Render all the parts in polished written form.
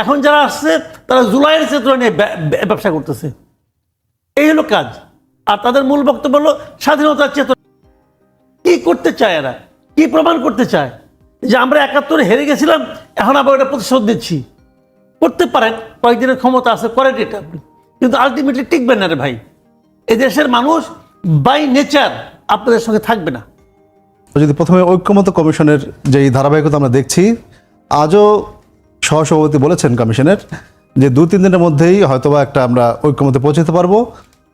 এখন যারা আসছে তারা জুলাইয়ের চেতনা নিয়ে ব্যবসা করতেছে, এই হলো কাজ। আর তাদের মূল বক্তব্য হলো স্বাধীনতার চেতনা। কি করতে চায় এরা, কি প্রমাণ করতে চায় যে আমরা ৭১ হেরে গেছিলাম, এখন আবার ওটা প্রতিশোধ দিচ্ছি। করতে পারেন, কয়েকদিনের ক্ষমতা আছে, করেন এটা আপনি, কিন্তু আলটিমেটলি টিকবেন না রে ভাই। এদেশের মানুষ বাই নেচার আপনাদের সঙ্গে থাকবে না। যদি প্রথমে ঐক্যমত্য কমিশনের যে ধারাবাহিকতা আমরা দেখছি, আজও সহসভাপতি বলেছেন কমিশনের যে ২-৩ দিনের মধ্যেই হয়তোবা একটা আমরা ঐক্যমত্যে পৌঁছাতে পারবো।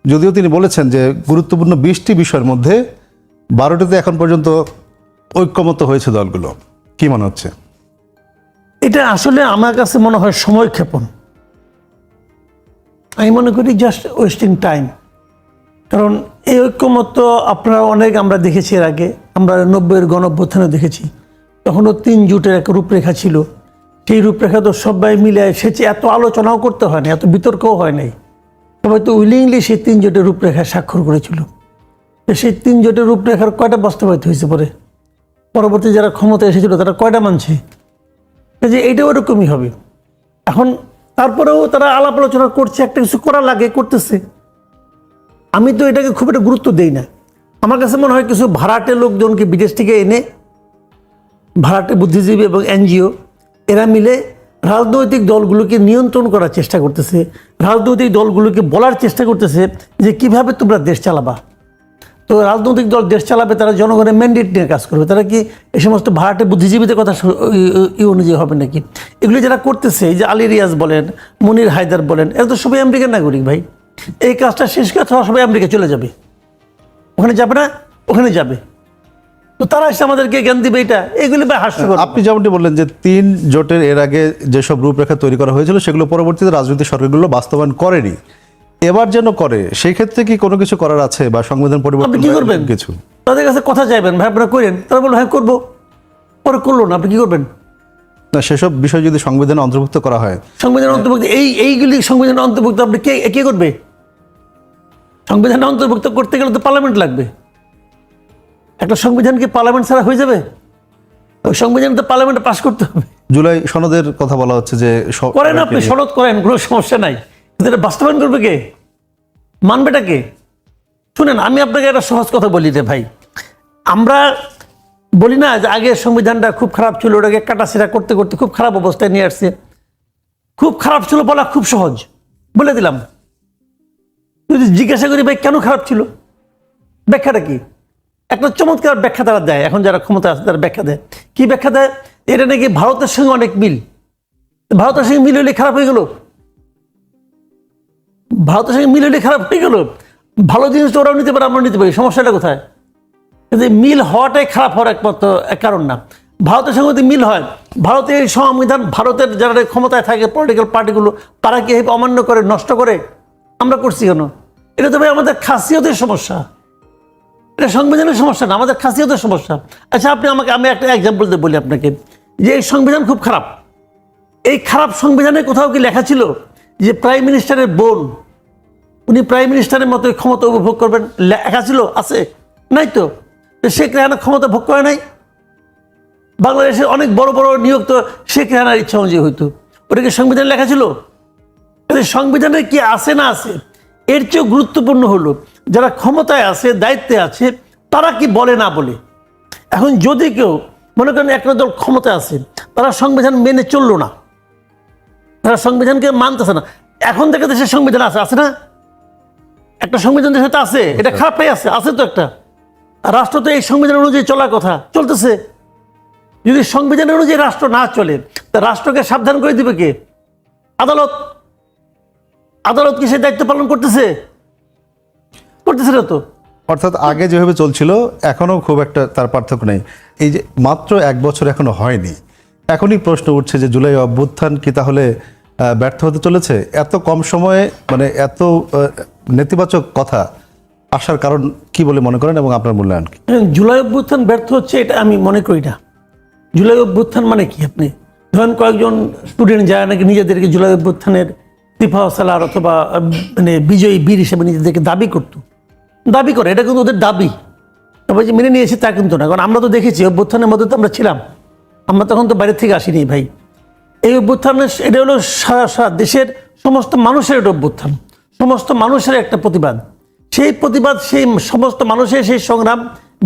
যদিও তিনি বলেছেন যে গুরুত্বপূর্ণ ২০টি বিষয়ের মধ্যে ১২টিতে এখন পর্যন্ত ঐক্যমত্য হয়েছে দলগুলো। কি মনে হচ্ছে? এটা আসলে আমার কাছে মনে হয় সময় ক্ষেপণ। আমি মনে করি জাস্ট ওয়েস্টিং টাইম। কারণ এই ঐক্যমত্য আপনারা অনেক আমরা দেখেছি এর আগে, আমরা ৯০-এর গণঅভ্যুত্থানে দেখেছি, তখনও ৩ জোটের একটা রূপরেখা ছিল। সেই রূপরেখা তো সবাই মিলে সেচে এত আলোচনাও করতে হয় না, এত বিতর্কও হয় নাই। সবাই তো উইলিংলি সেই ৩ জোটের রূপরেখায় স্বাক্ষর করেছিল। সেই ৩ জোটের রূপরেখার কয়টা বাস্তবায়িত হয়েছে পরে? পরবর্তী যারা ক্ষমতা এসেছিল তারা কয়টা মানছে? যে এইটাও এরকমই হবে। এখন তারপরেও তারা আলাপ আলোচনা করছে, একটা কিছু করা লাগে, করতেছে। আমি তো এটাকে খুব একটা গুরুত্ব দেই না। আমার কাছে মনে হয় কিছু ভাড়াটে লোকজনকে বিদেশ থেকে এনে, ভাড়াটে বুদ্ধিজীবী এবং এনজিও এরা মিলে রাজনৈতিক দলগুলোকে নিয়ন্ত্রণ করার চেষ্টা করতেছে, রাজনৈতিক দলগুলোকে বলার চেষ্টা করতেছে যে কিভাবে তোমরা দেশ চালাবা। তো রাজনৈতিক দল দেশ চালাবে, তারা জনগণের ম্যান্ডেট নিয়ে কাজ করবে। তারা কি এই সমস্ত ভাড়াটে বুদ্ধিজীবীদের কথা অনুযায়ী হবে নাকি? এগুলি যারা করতেছে, এই যে আলী রিয়াজ বলেন, মনির হায়দার বলেন, এরা তো সবাই আমেরিকান নাগরিক ভাই। এই কাজটা শেষ করে সবাই আমেরিকা চলে যাবে। ওখানে যাবে না? ওখানে যাবে। তো তারা এসে আমাদেরকে জ্ঞান দিবে। এটা এগুলি ভাই হাস্যকর। আপনি যেমনটি বললেন যে ৩ জোটের এর আগে যেসব রূপরেখা তৈরি করা হয়েছিল সেগুলো পরবর্তীতে রাজনৈতিক সরকারগুলো বাস্তবায়ন করেনি, এবার যেন করে। সেই ক্ষেত্রে কি কোনো কিছু করার আছে বা সংবিধান পরিবর্তন কি করবেন? কিছু তাদের কাছে কথা চাইবেন, ভাই আপনারা করেন। তারা বললো হ্যাঁ করবো, পরে করলো না, আপনি কি করবেন? না, সেসব বিষয় যদি সংবিধানে অন্তর্ভুক্ত করা হয়, সংবিধান অন্তর্ভুক্ত এইগুলি সংবিধান অন্তর্ভুক্ত আপনি কে করবে? সংবিধানে অন্তর্ভুক্ত করতে গেলে তো পার্লামেন্ট লাগবে। একটা সংবিধানকে পার্লামেন্ট ছাড়া হয়ে যাবে? ওই সংবিধান তো পার্লামেন্টে পাস করতে হবে। জুলাই সনদের কথা বলা হচ্ছে যে করেন, আপনি সনদ করেন, কোনো সমস্যা নাই, কিন্তু এটা বাস্তবায়ন করবে কে? মানবেটা কে? শুনেন, আমি আপনাকে একটা সহজ কথা বলি রে ভাই। আমরা বলি না যে আগের সংবিধানটা খুব খারাপ ছিল, ওটাকে কাটাছেঁড়া করতে করতে খুব খারাপ অবস্থায় নিয়ে আসছে। খুব খারাপ ছিল বলা খুব সহজ, বলে দিলাম। যদি জিজ্ঞাসা করি ভাই কেন খারাপ ছিল, ব্যাখ্যাটা কি? একটা চমৎকার ব্যাখ্যা তারা দেয়। এখন যারা ক্ষমতা আছে তারা ব্যাখ্যা দেয়। কি ব্যাখ্যা দেয়? এটা নাকি ভারতের সঙ্গে অনেক মিল। ভারতের সঙ্গে মিল হলে খারাপ হয়ে গেল? ভারতের সঙ্গে মিল হলে খারাপ হয়ে গেল? ভালো জিনিসটা ওরাও নিতে পারে, আমরা নিতে পারি, সমস্যাটা কোথায়? কিন্তু মিল হওয়াটাই খারাপ হওয়ার একমাত্র কারণ না। ভারতের সঙ্গে যদি মিল হয়, ভারতের এই সংবিধান, ভারতের যারা ক্ষমতায় থাকে পলিটিক্যাল পার্টিগুলো, তারা কি অমান্য করে, নষ্ট করে? আমরা করছি কেন? এটা তো ভাই আমাদের খাসিয়তের সমস্যা, এটা সংবিধানের সমস্যা না, আমাদের খাসিয়তের সমস্যা। আচ্ছা, আমি একটা এক্সাম্পল দিয়ে বলি আপনাকে, যে এই সংবিধান খুব খারাপ। এই খারাপ সংবিধানে কোথাও কি লেখা ছিল যে প্রাইম মিনিস্টারের বোন, উনি প্রাইম মিনিস্টারের মতো ক্ষমতা উপভোগ করবেন? লেখা ছিল? আছে? নাই তো। শেখ রেহানা ক্ষমতা ভোগ করে নাই? বাংলাদেশের অনেক বড় বড় নিয়োগ তো শেখ রেহানার ইচ্ছা অনুযায়ী হইতো। ওটাকে সংবিধানে লেখা ছিল? সংবিধানে কি আছে না আছে, এর চেয়েও গুরুত্বপূর্ণ হলো যারা ক্ষমতায় আছে, দায়িত্বে আছে, তারা কি বলে না বলে। এখন যদি কেউ মনে করেন একটা দল ক্ষমতায় আছে, তারা সংবিধান মেনে চললো না, তারা সংবিধানকে মানতেছে না। এখন থেকে দেশের সংবিধান আছে না? একটা সংবিধান দেশে তো আছে, এটা খারাপ হয়ে আছে তো একটা। রাষ্ট্র তো এই সংবিধান অনুযায়ী চলার কথা, চলতেছে। যদি সংবিধান অনুযায়ী রাষ্ট্র না চলে, তা রাষ্ট্রকে সাবধান করে দিবে কে? আদালত। আদালত কি সে দায়িত্ব পালন করতেছে না তো। অর্থাৎ আগে যেভাবে চলছিল এখনো খুব একটা তার পার্থক্য নেই। এই যে মাত্র 1 বছর এখনো হয়নি, এখনই প্রশ্ন উঠছে যে জুলাই অভ্যুত্থান কি তাহলে ব্যর্থ হতে চলেছে? এত কম সময়ে মানে এত নেতিবাচক কথা আসার কারণ কি বলে মনে করেন এবং আপনার মূল্যায়ন কি? জুলাই অভ্যুত্থান ব্যর্থ হচ্ছে এটা আমি মনে করি না। জুলাই অভ্যুত্থান মানে কি? আপনি ধরেন কয়েকজন স্টুডেন্ট যারা নাকি নিজেদেরকে জুলাই অভ্যুত্থানের সিপাহ সালার অথবা মানে বিজয়ী বীর হিসেবে নিজেদেরকে দাবি করে, এটা কিন্তু ওদের দাবি। তবে যে মেনে নিয়েছে তা কিন্তু না, কারণ আমরা তো দেখেছি অভ্যুত্থানের মধ্যে তো আমরা ছিলাম, আমরা তখন তো বাইরে থেকে আসিনি ভাই। এই অভ্যুত্থানের এটা হলো সারা দেশের সমস্ত মানুষের একটা অভ্যুত্থান, সমস্ত মানুষের একটা প্রতিবাদ। সেই প্রতিবাদ, সেই সমস্ত মানুষের সেই সংগ্রাম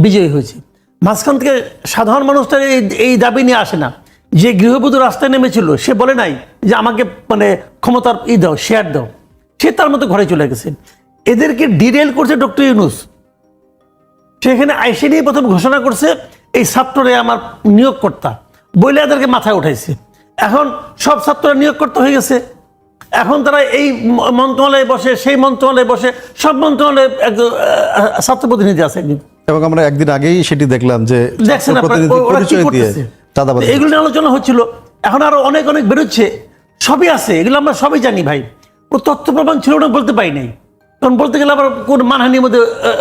বিজয়ী হয়েছে। মাঝখান থেকে সাধারণ মানুষটা এই দাবি নিয়ে আসে না। যে গৃহবধূ রাস্তায় নেমেছিল সে বলে নাই যে আমাকে মানে ক্ষমতার দাও, শেয়ার দাও, সে তার মতো ঘরে চলে গেছে। এদেরকে ডিরেল করছে ডক্টর ইউনূস। সেখানে আইসি নিয়ে প্রথম ঘোষণা করছে এই ছাত্ররে আমার নিয়োগকর্তা বলে এদেরকে মাথায় উঠাইছে। এখন সব ছাত্ররা নিয়োগকর্তা হয়ে গেছে। এখন তারা এই মন্ত্রণালয়ে বসে, সেই মন্ত্রণালয়ে বসে, সব মন্ত্রণালয়ে একজন ছাত্র প্রতিনিধি আছে একজন। এবং আমরা একদিন আগেই সেটি দেখলাম যে দেখছেন পরিচয় দিয়ে চাঁদাবাজি, এগুলো নিয়ে আলোচনা হচ্ছিল। এখন আরো অনেক অনেক বেরোচ্ছে, সবই আছে, এগুলো আমরা সবই জানি ভাই। ও তথ্য প্রমাণ ছিল না বলতে পাই নাই, কারণ বলতে গেলে আবার কোন মানহানির মধ্যে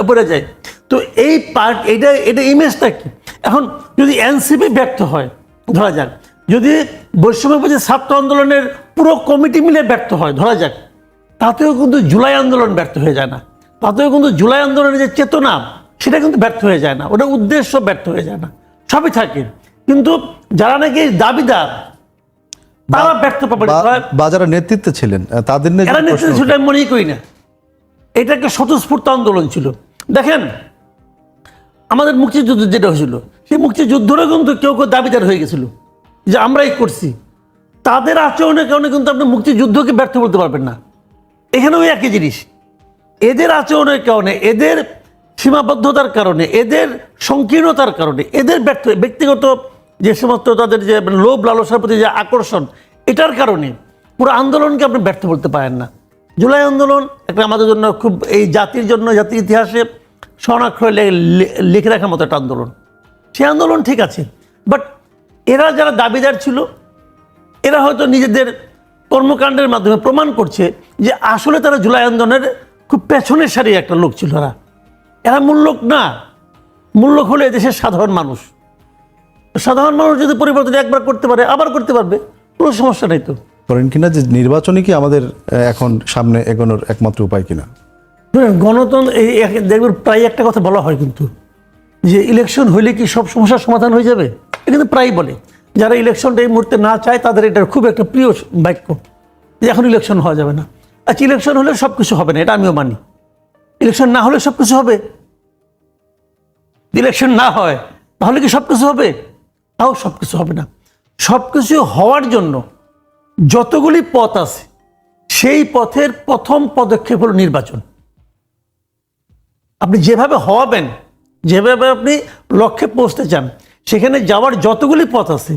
পড়ে যায়। তো এই পার্ট এটা ইমেজটা কি? এখন যদি এনসিপি ব্যর্থ হয়, ধরা যাক, যদি বৈষম্যবিরোধী ছাত্র আন্দোলনের পুরো কমিটি মিলে ব্যর্থ হয়, ধরা যাক, তাতেও কিন্তু জুলাই আন্দোলন ব্যর্থ হয়ে যায় না। তাতেও কিন্তু জুলাই আন্দোলনের যে চেতনা সেটা কিন্তু ব্যর্থ হয়ে যায় না, ওটার উদ্দেশ্য ব্যর্থ হয়ে যায় না, সবই থাকে। কিন্তু যারা নাকি দাবিদার তারা ব্যর্থ পাবে বা যারা নেতৃত্বে ছিলেন তাদের নিয়ে এরা নেতৃত্ব ছিল আমি মনেই করি না। এটা একটা স্বতঃস্ফূর্ত আন্দোলন ছিল। দেখেন আমাদের মুক্তিযুদ্ধ যেটা হয়েছিল, সেই মুক্তিযুদ্ধেরও কিন্তু কেউ কেউ দাবিদার হয়ে গেছিল যে আমরাই করছি। তাদের আচরণের কারণে কিন্তু আপনি মুক্তিযুদ্ধকে ব্যর্থ বলতে পারবেন না। এখানেও একই জিনিস, এদের আচরণের কারণে, এদের সীমাবদ্ধতার কারণে, এদের সংকীর্ণতার কারণে, এদের ব্যক্তিগত যে সমস্ত তাদের যে লোভ লালসার প্রতি যে আকর্ষণ, এটার কারণে পুরো আন্দোলনকে আপনি ব্যর্থ বলতে পারেন না। জুলাই আন্দোলন একটা আমাদের জন্য খুব, এই জাতির জন্য, জাতির ইতিহাসে স্বর্ণাক্ষরে লিখে রাখার মতো একটা আন্দোলন। সেই আন্দোলন ঠিক আছে, বাট এরা যারা দাবিদার ছিল, এরা হয়তো নিজেদের কর্মকাণ্ডের মাধ্যমে প্রমাণ করছে যে আসলে তারা জুলাই আন্দোলনের খুব পেছনের সারি একটা লোক ছিল। এরা মূল লোক না, মূল লোক হলো এদেশের সাধারণ মানুষ। সাধারণ মানুষ যদি পরিবর্তন একবার করতে পারে, আবার করতে পারবে, কোনো সমস্যা নেই। তো করেন কিনা যে নির্বাচনই কি আমাদের এখন সামনে এগোনোর একমাত্র উপায় কিনা? গণতন্ত্র এই দেখবেন প্রায় একটা কথা বলা হয় কিন্তু, যে ইলেকশন হইলে কি সব সমস্যার সমাধান হয়ে যাবে, এটা কিন্তু প্রায় বলে। যারা ইলেকশনটা এই মুহূর্তে না চায় তাদের এটা খুব একটা প্রিয় বাক্য, যে এখন ইলেকশন হওয়া যাবে না। আচ্ছা, ইলেকশন হলে সব কিছু হবে না, এটা আমিও মানি। ইলেকশন না হলে সব কিছু হবে? ইলেকশন না হয় তাহলে কি সব কিছু হবে? তাও সব কিছু হবে না। সব কিছু হওয়ার জন্য যতগুলি পথ আছে, সেই পথের প্রথম পদক্ষেপ হলো নির্বাচন। আপনি যেভাবে হওয়াবেন, যেভাবে আপনি লক্ষ্যে পৌঁছতে চান, সেখানে যাওয়ার যতগুলি পথ আছে,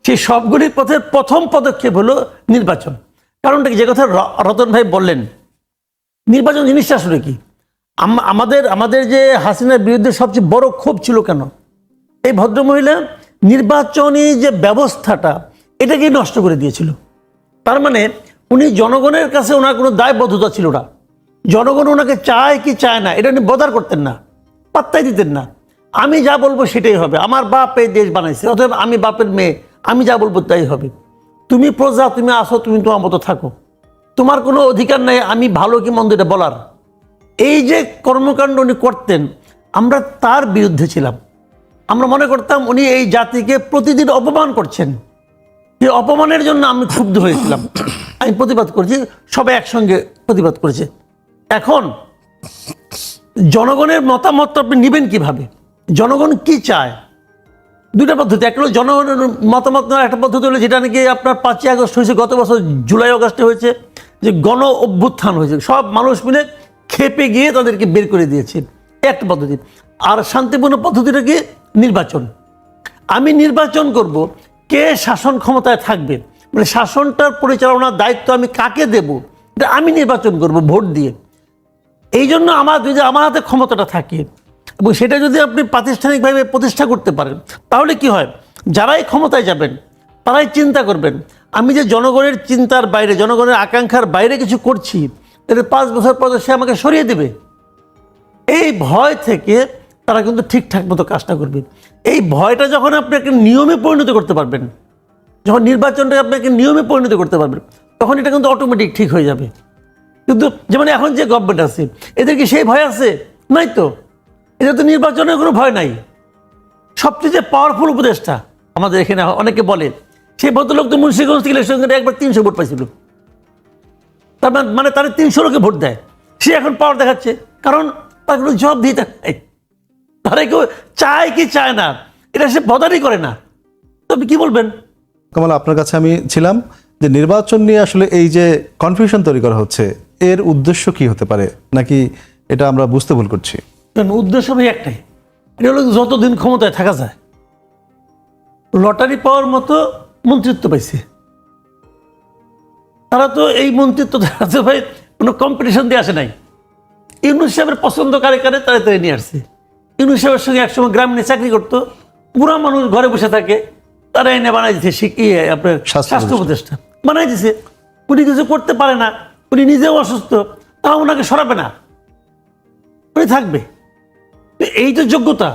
সেই সবগুলি পথের প্রথম পদক্ষেপ হলো নির্বাচন। কারণটা কি, যে কথা রতন ভাই বললেন, নির্বাচন জিনিসটা আসলে কি? আমাদের যে হাসিনার বিরুদ্ধে সবচেয়ে বড় ক্ষোভ ছিল কেন? এই ভদ্রমহিলা নির্বাচনী যে ব্যবস্থাটা, এটাকে নষ্ট করে দিয়েছিল। তার মানে উনি জনগণের কাছে ওনার কোনো দায়বদ্ধতা ছিল না। জনগণ ওনাকে চায় কি চায় না এটা উনি বদার করতেন না, পাত্তাই দিতেন না। আমি যা বলবো সেটাই হবে, আমার বাপ এই দেশ বানাইছে, অতএব আমি বাপের মেয়ে, আমি যা বলবো তাই হবে। তুমি প্রজা, তুমি আসো, তুমি তোমার মতো থাকো, তোমার কোনো অধিকার নেই আমি ভালো কি মন্দ এটা বলার। এই যে কর্মকাণ্ড উনি করতেন, আমরা তার বিরুদ্ধে ছিলাম। আমরা মনে করতাম উনি এই জাতিকে প্রতিদিন অপমান করছেন। এই অপমানের জন্য আমি ক্ষুব্ধ হয়েছিলাম, আমি প্রতিবাদ করেছি, সবাই একসঙ্গে প্রতিবাদ করেছে। এখন জনগণের মতামত আপনি নেবেন কিভাবে? জনগণ কি চায়? দুইটা পদ্ধতি। একটা হলো জনগণের মতামত নেওয়ার একটা পদ্ধতি হলো যেটা নাকি আপনার 5ই আগস্ট হয়েছে, গত বছর জুলাই আগস্টে হয়েছে, যে গণ অভ্যুত্থান হয়েছে, সব মানুষ মিলে খেপে গিয়ে তাদেরকে বের করে দিয়েছে, একটা পদ্ধতি। আর শান্তিপূর্ণ পদ্ধতিটা কি? নির্বাচন। আমি নির্বাচন করব, কে শাসন ক্ষমতায় থাকবে, মানে শাসনটার পরিচালনার দায়িত্ব আমি কাকে দেব, এটা আমি নির্বাচন করব ভোট দিয়ে। এই জন্য যদি আমার হাতে ক্ষমতাটা থাকে এবং সেটা যদি আপনি প্রাতিষ্ঠানিকভাবে প্রতিষ্ঠা করতে পারেন, তাহলে কি হয়, যারাই ক্ষমতায় যাবেন তারাই চিন্তা করবেন আমি যে জনগণের চিন্তার বাইরে, জনগণের আকাঙ্ক্ষার বাইরে কিছু করছি, তাহলে 5 বছর পর সে আমাকে সরিয়ে দেবে। এই ভয় থেকে তারা কিন্তু ঠিকঠাক মতো কাজটা করবে। এই ভয়টা যখন আপনি একটা নিয়মে পরিণত করতে পারবেন, যখন নির্বাচনটা আপনাকে নিয়মে পরিণত করতে পারবেন, তখন এটা কিন্তু অটোমেটিক ঠিক হয়ে যাবে। কিন্তু যেমন এখন যে গভর্নমেন্ট আছে, এদের কি সেই ভয় আছে? নাই তো। এদের তো নির্বাচনের কোনো ভয় নাই। সবচেয়ে যে পাওয়ারফুল উপদেষ্টা আমাদের এখানে অনেকে বলে সেই ভদ্রলোক তো মুন্সিগঞ্জ থেকে ইলেকশন করে একবার 300 ভোট পাইছিল। তার মানে তারা 300 লোকে ভোট দেয়, সে এখন পাওয়ার দেখাচ্ছে, কারণ তার কোনো জবাব দিতে নাই। তারা কেউ চায় কি চায় না এটা সে বদারই করে না। তবে কি বলবেন? কামাল, আপনার কাছে আমি ছিলাম যে নির্বাচন নিয়ে আসলে এই যে কনফিউশন তৈরি করা হচ্ছে, এর উদ্দেশ্য কি হতে পারে, নাকি এটা আমরা বুঝতে ভুল করছি? উদ্দেশ্য ভাই একটাই, এটা হলো যতদিন ক্ষমতায় থাকা যায়। লটারি পাওয়ার মতো মন্ত্রিত্ব পাইছে তারা, তো এই মন্ত্রিত্ব তো ভাই কোনো কম্পিটিশন দিয়ে আসে নাই। ইউনূস সাহেবের পছন্দ কারে কারে তারা তারা নিয়ে আসছে। ইউনূস সাহেবের সঙ্গে একসময় গ্রামীণে চাকরি করতো, বুড়া মানুষ ঘরে বসে থাকে, তারা এনে বানাই দিচ্ছে শিখিয়ে আপনার স্বাস্থ্য উপদেষ্টা বানাই দিছে। উনি কিছু করতে পারে না, উনি নিজেও অসুস্থ, তাও ওনাকে সরাবে না, উনি থাকবে। এই তো যোগ্যতা।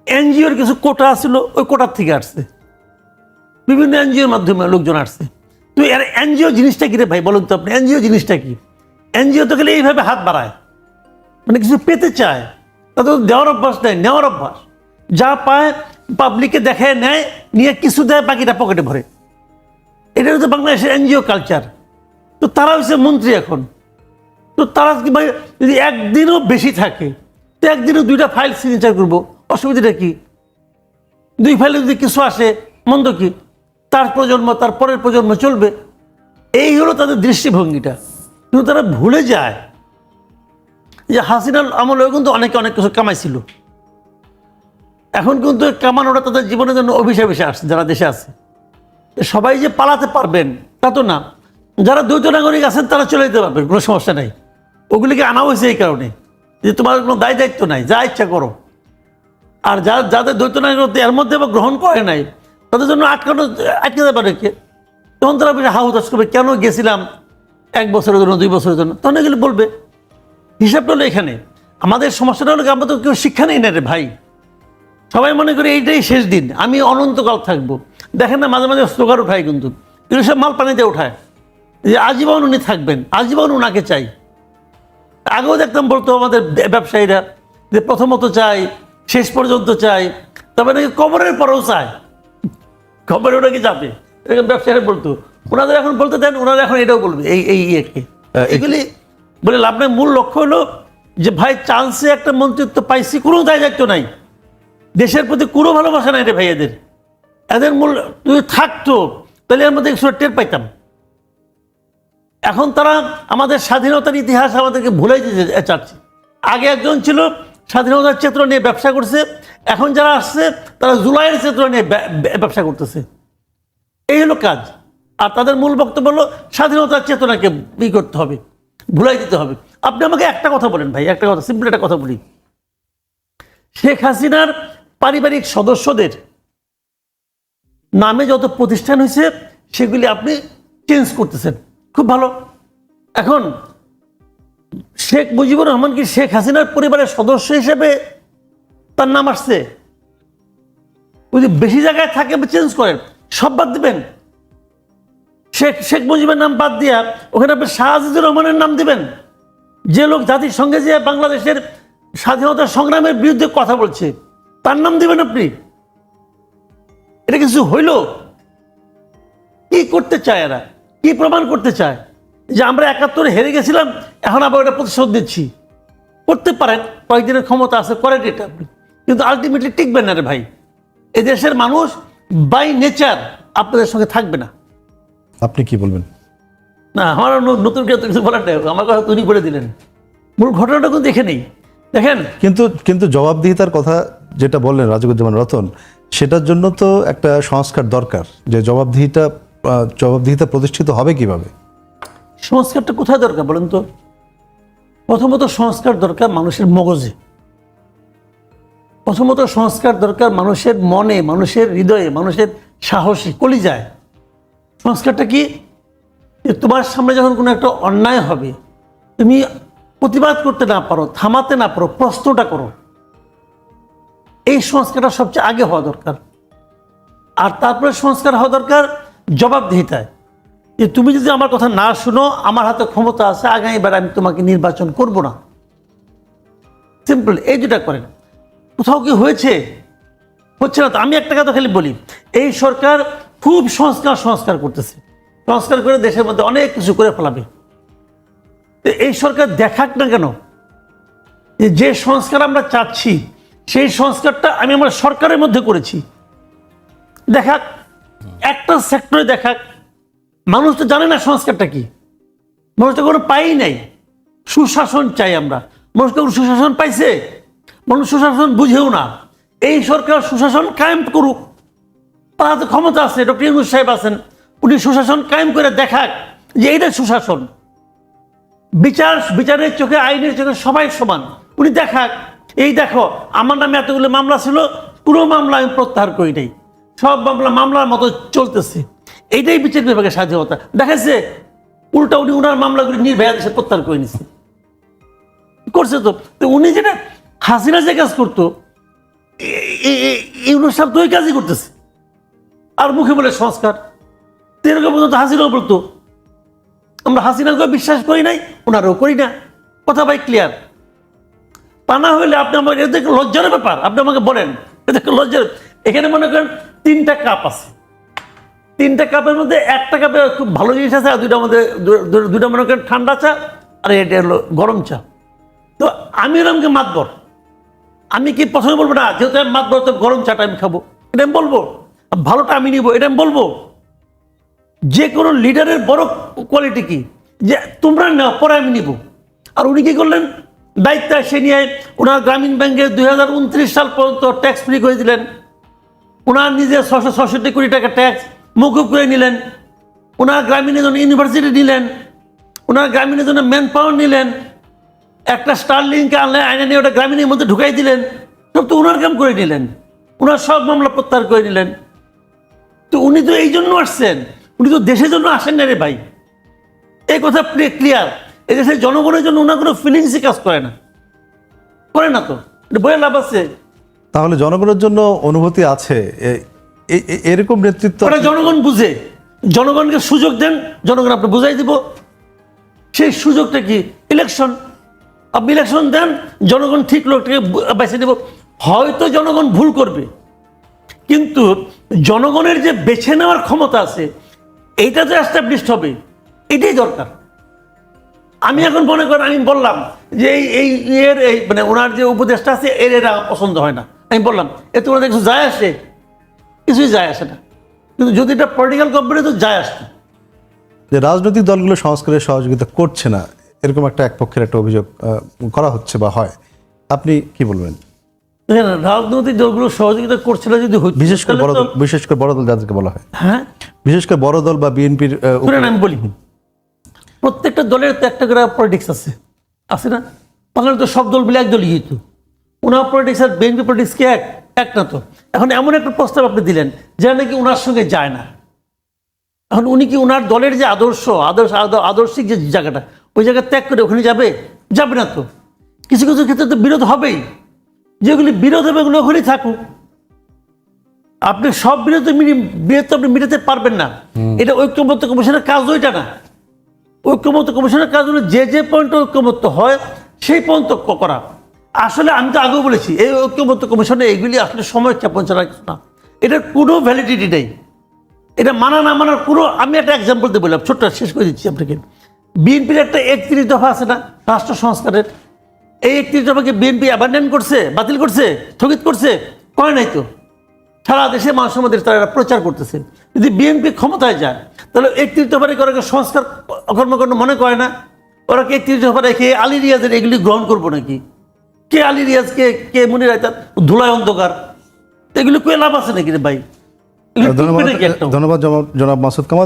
এনজিওর কিছু কোটা ছিল, ওই কোটার থেকে আসছে, বিভিন্ন এনজিওর মাধ্যমে লোকজন আসছে। তো এনজিও জিনিসটা কি রে ভাই বলুন তো আপনি? এনজিও জিনিসটা কি? এনজিও তো গেলে এইভাবে হাত বাড়ায়, মানে কিছু পেতে চায়, তাদের দেওয়ার অভ্যাস নেই, নেওয়ার অভ্যাস। যা পায় পাবলিককে দেখায় নেয়, নিয়ে কিছু দেয়, বাকিটা পকেটে ভরে। এটা হচ্ছে বাংলাদেশের এনজিও কালচার। তো তারা হচ্ছে মন্ত্রী এখন। তো তারা কি ভাই যদি একদিনও বেশি থাকে, তো একদিনও 2টা ফাইল সিগনেচার করবো, অসুবিধাটা কি? 2 ফাইলে যদি কিছু আসে, মন্দ কি? তার প্রজন্ম তার পরের প্রজন্ম চলবে। এই হলো তাদের দৃষ্টিভঙ্গিটা। কিন্তু তারা ভুলে যায় যে হাসিনার আমলেও কিন্তু অনেকে অনেক কিছু কামাইছিল। এখন কিন্তু কামানোটা তাদের জীবনের জন্য অভিশাপ এসে আসছে। যারা দেশে আছে সবাই যে পালাতে পারবেন তা তো না। যারা দ্বৈত নাগরিক আছেন তারা চলে যেতে পারবেন, কোনো সমস্যা নাই। ওগুলিকে আনা হয়েছে এই কারণে যে তোমার কোনো দায় দায়িত্ব নাই, যা ইচ্ছা করো। আর যাদের দ্বৈত নাগরিকত্ব এর মধ্যে বা গ্রহণ করে নাই, তাদের জন্য আটকে যাবে কে? তখন তারা হাহুতাশ করবে, কেন গেছিলাম 1 বছরের জন্য, 2 বছরের জন্য। তখন এগুলো বলবে। হিসাবটা হলো এখানে আমাদের সমস্যাটা হলো, আমরা তো কেউ শিক্ষা নেই না রে ভাই। সবাই মনে করে এইটাই শেষ দিন, আমি অনন্তকাল থাকবো। দেখেন না মাঝে মাঝে স্লোগান উঠায়, কিন্তু এগুলো সব মাল পানিতে উঠায় যে আজীবন উনি থাকবেন, আজীবন উনাকে চাই। আগেও দেখতাম বলতো আমাদের ব্যবসায়ীরা যে প্রথমত চাই, শেষ পর্যন্ত চাই, তবে নাকি কবরের পরেও চায়, খবর ওটা কি যাবে, এরকম ব্যবসায়ীরা বলতো। ওনাদের এখন বলতে দেন, ওনারা এখন এটাও বলবে এই ইয়েকে। এগুলি বলে লাভ নেই। মূল লক্ষ্য হলো যে ভাই চান্সে একটা মন্ত্রিত্ব পাইছি, কোনো দায় দায়িত্ব নাই, দেশের প্রতি কোনো ভালোবাসা নাই রে ভাই। এদের মূল যদি থাকতো তাহলে এর মধ্যে একটু টের পাইতাম। এখন তারা আমাদের স্বাধীনতার ইতিহাস আমাদেরকে ভুলাই দিতে চাচ্ছে। আগে একজন ছিল স্বাধীনতার চেতনা নিয়ে ব্যবসা করছে, এখন যারা আসছে তারা জুলাইয়ের চেতনা নিয়ে ব্যবসা করতেছে। এই হলো কাজ। আর তাদের মূল বক্তব্য হলো স্বাধীনতার চেতনাকে করতে হবে, ভুলাই দিতে হবে। আপনি আমাকে একটা কথা বলেন ভাই, একটা কথা, সিম্পল একটা কথা বলি। শেখ হাসিনার পারিবারিক সদস্যদের নামে যত প্রতিষ্ঠান হয়েছে সেগুলি আপনি চেঞ্জ করতেছেন, খুব ভালো। এখন শেখ মুজিবুর রহমান কি শেখ হাসিনার পরিবারের সদস্য হিসেবে তার নাম আসছে? যদি বেশি জায়গায় থাকে চেঞ্জ করেন, সব বাদ দিবেন। শেখ মুজিবের নাম বাদ দিয়া ওখানে আপনি শাহ আজিজুর রহমানের নাম দিবেন, যে লোক জাতিসংঘে যে বাংলাদেশের স্বাধীনতা সংগ্রামের বিরুদ্ধে কথা বলছে, তার নাম দিবেন আপনি? এটা কিছু হইল? কি করতে চায় এরা? কি প্রমাণ করতে চায়? যে আমরা 71-এ হেরে গেছিলাম, এখন আবার ওটা প্রতিশোধ দিচ্ছি। করতে পারেন, কয়েকদিনের ক্ষমতা আছে, করেন এটা আপনি, কিন্তু আলটিমেটলি টিকবেন না রে ভাই। এদেশের মানুষ বাই নেচার আপনাদের সঙ্গে থাকবে না। আপনি কি বলবেন? না, আমার নতুন কিছু বলার নেই, আমার কথা তৈরি করে দিলেন। মূল ঘটনাটা কিন্তু দেখে নেই, দেখেন। কিন্তু জবাবদিহিতার কথা যেটা বললেন রাজিকুজ্জামান রতন, সেটার জন্য তো একটা সংস্কার দরকার। যে জবাবদিহিতা প্রতিষ্ঠিত হবে কিভাবে? সংস্কারটা কোথায় দরকার বলেন তো? প্রথমত সংস্কার দরকার মানুষের মগজে, প্রথমত সংস্কার দরকার মানুষের মনে, মানুষের হৃদয়ে, মানুষের সাহসী কলিজায়। সংস্কারটা কি? যে তোমার সামনে যখন কোনো একটা অন্যায় হবে, তুমি প্রতিবাদ করতে না পারো, থামাতে না পারো, প্রশ্নটা করো। এই সংস্কারটা সবচেয়ে আগে হওয়া দরকার। আর তারপরে সংস্কার হওয়া দরকার জবাবদিহিতায়, যে তুমি যদি আমার কথা না শুনো, আমার হাতে ক্ষমতা আছে, আগামীবার আমি তোমাকে নির্বাচন করব না। সিম্পল, এই দুটা করেন। কোথাও কি হচ্ছে না তো? আমি একটা কথা খালি বলি, এই সরকার খুব সংস্কার করতেছে, সংস্কার করে দেশের মধ্যে অনেক কিছু করে ফেলাবে। তো এই সরকার দেখাক না কেন যে সংস্কার আমরা চাচ্ছি সেই সংস্কারটা আমি আমার সরকারের মধ্যে করেছি, দেখাক, একটা সেক্টরে দেখাক। মানুষ তো জানে না সংস্কারটা কি, মানুষ তো কোনো পাই নাই। সুশাসন চাই আমরা, মানুষ কোনো সুশাসন পাইছে? মানুষ সুশাসন বুঝেও না। এই সরকার সুশাসন কায়েম করুক, তার হাতে ক্ষমতা আছে, ডক্টর ইউনূস সাহেব আছেন, উনি সুশাসন কায়েম করে দেখাক যে এইটা সুশাসন। বিচারের চোখে, আইনের চোখে সবাই সমান, উনি দেখাক। এই দেখো, আমার নামে এতগুলো মামলা ছিল, কোনো মামলা আমি প্রত্যাহার করি নাই, সব মামলার মতো চলতেছে। এইটাই বিচার বিভাগের স্বাধীনতা দেখাচ্ছে। উল্টা উনি উনার মামলাগুলি নির্ভয়া দেশে প্রত্যাহার করে নিছে, করছে তো। উনি যেটা হাসিনা যে কাজ করতো, ইউনূস সাহেব তো ওই কাজই করতেছে, আর মুখে বলে সংস্কার। এরকম পর্যন্ত হাসিনাও বলতো আমরা হাসিনাকে বিশ্বাস করি নাই, ওনারও করি না, কথা ভাই ক্লিয়ার। তা না হইলে আপনি আমাকে, এদেরকে লজ্জার ব্যাপার, আপনি আমাকে বলেন এদেরকে লজ্জার। এখানে মনে করেন 3টা কাপ আছে, 3টা কাপের মধ্যে একটা কাপে খুব ভালো জিনিস আছে, আর দুইটা মনে করেন ঠান্ডা চা, আর এটা হলো গরম চা। তো আমি এরকমকে মাতবর, আমি কি প্রথমে বলবো না যেহেতু আমি মাতবর তো গরম চাটা আমি খাবো, এটা আমি বলবো? ভালোটা আমি নিবো, এটা আমি বলবো? যে কোনো লিডারের বড় কোয়ালিটি কি যে তোমরা নাও, পরে আমি নিব। আর উনি কি করলেন, দায়িত্ব সে নিয়ে ওনার গ্রামীণ ব্যাংকের 2029 সাল পর্যন্ত ট্যাক্স ফ্রি করে দিলেন, ওনার নিজের 666 কোটি টাকা ট্যাক্স মকুব করে নিলেন, ওনার গ্রামীণের জন্য ইউনিভার্সিটি নিলেন, ওনার গ্রামীণের জন্য ম্যান পাওয়ার নিলেন, একটা স্টারলিংকে আনলে আইনে নিয়ে ওটা গ্রামীণের মধ্যে ঢুকাই দিলেন, সব তো ওনার কাম করে নিলেন, ওনার সব মামলা প্রত্যাহার করে নিলেন। তো উনি তো এই জন্য আসছেন, উনি তো দেশের জন্য আসেন না রে ভাই, এই কথা ক্লিয়ার। এই দেশের জনগণের জন্য ওনার কোনো ফিলিংসই কাজ করে না, করে না, তো এটা বলে লাভ আছে? তাহলে জনগণের জন্য অনুভূতি আছে, এরকম নেতৃত্ব ওটা জনগণ বুঝে, জনগণকে সুযোগ দেন, জনগণ আপনি বুঝাই দিব। সেই সুযোগটা কি? ইলেকশন। আপনি ইলেকশন দেন, জনগণ ঠিক লোকটাকে বেছে দেব। হয়তো জনগণ ভুল করবে, কিন্তু জনগণের যে বেছে নেওয়ার ক্ষমতা আছে এইটা তো এস্টাবলিশড হবে, এটাই দরকার। আমি এখন মনে করেন আমি বললাম যে এই মানে ওনার যে উপদেশটা আছে এরা পছন্দ হয় না, আমি বললাম এতে ওনাদের কিছু যায় আসে? কিছুই যায় আসে না। কিন্তু যদি এটা পলিটিক্যাল কোম্পানি তো যায় আসে। যে রাজনৈতিক দলগুলো সংস্কারের সহযোগিতা করছে না, এরকম এক পক্ষের একটা অভিযোগ করা হচ্ছে বা হয়, আপনি কি বলবেন? দেখেন, রাজনৈতিক দলগুলো সহযোগিতা করছে না যদি হতো, বিশেষ করে বড় দল যাদেরকে বলা হয়, হ্যাঁ, বিশেষ করে বড় দল বা বিএনপির, আমি বলি প্রত্যেকটা দলের তো একটা করে পলিটিক্স আছে না? বাংলাদেশ তো সব দল মিলে এক দলই হইতো, ওনার পলিটিক্স আর বিএনপি পলিটিক্স কি এক না তো? এখন এমন একটা প্রস্তাব আপনি দিলেন যেটা নাকি ওনার সঙ্গে যায় না। এখন উনি কি ওনার দলের যে আদর্শিক যে জায়গাটা, ওই জায়গা ত্যাগ করে ওখানে যাবে না তো? কিছু কিছু ক্ষেত্রে তো বিরোধ হবেই, যেগুলি বিরোধ হবে ওগুলো ওখানেই থাকুক। আপনি সব বিরোধ তো আপনি মিটাতে পারবেন না। এটা ঐক্যমত্য কমিশনের কাজ ওইটা না। ঐক্যমত্য কমিশনের কাজ হলো যে পয়েন্টে ঐক্যমত্য হয় সেই পয়েন্ট করা। আসলে আমি তো আগেও বলেছি এই ঐক্যমত্য কমিশনে এগুলি আসলে সময় চাপন ছাড়া কিছু না, এটার কোনো ভ্যালিডিটি নেই। এটা মানা না মানার কোনো, আমি একটা এক্সাম্পল দিয়ে বললাম, ছোট্ট শেষ করে দিচ্ছি আপনাকে। বিএনপির একটা 31 দফা আছে না রাষ্ট্র সংস্কারের, এই 31 দফাকে বিএনপি অ্যাবান্ডন করছে, বাতিল করছে, স্থগিত করছে? করে নাই তো। সারা দেশে মানুষের মধ্যে তারা প্রচার করতেছে। যদি বিএনপি ক্ষমতায় যায় তাহলে 31 দফা রেখে ওরা সংস্কার কর্মকাণ্ড মনে করে না? ওরা কি 31 দফা রেখে আলী রিয়াজের এগুলি গ্রহণ করবো নাকি? কে আলী রিয়াজ, কে মনির আয়তার ধুলায় অন্ধকার, এগুলি কয়ে লাভ আছে নাকি রে ভাই? ধন্যবাদ জনাব মাসুদ কামাল।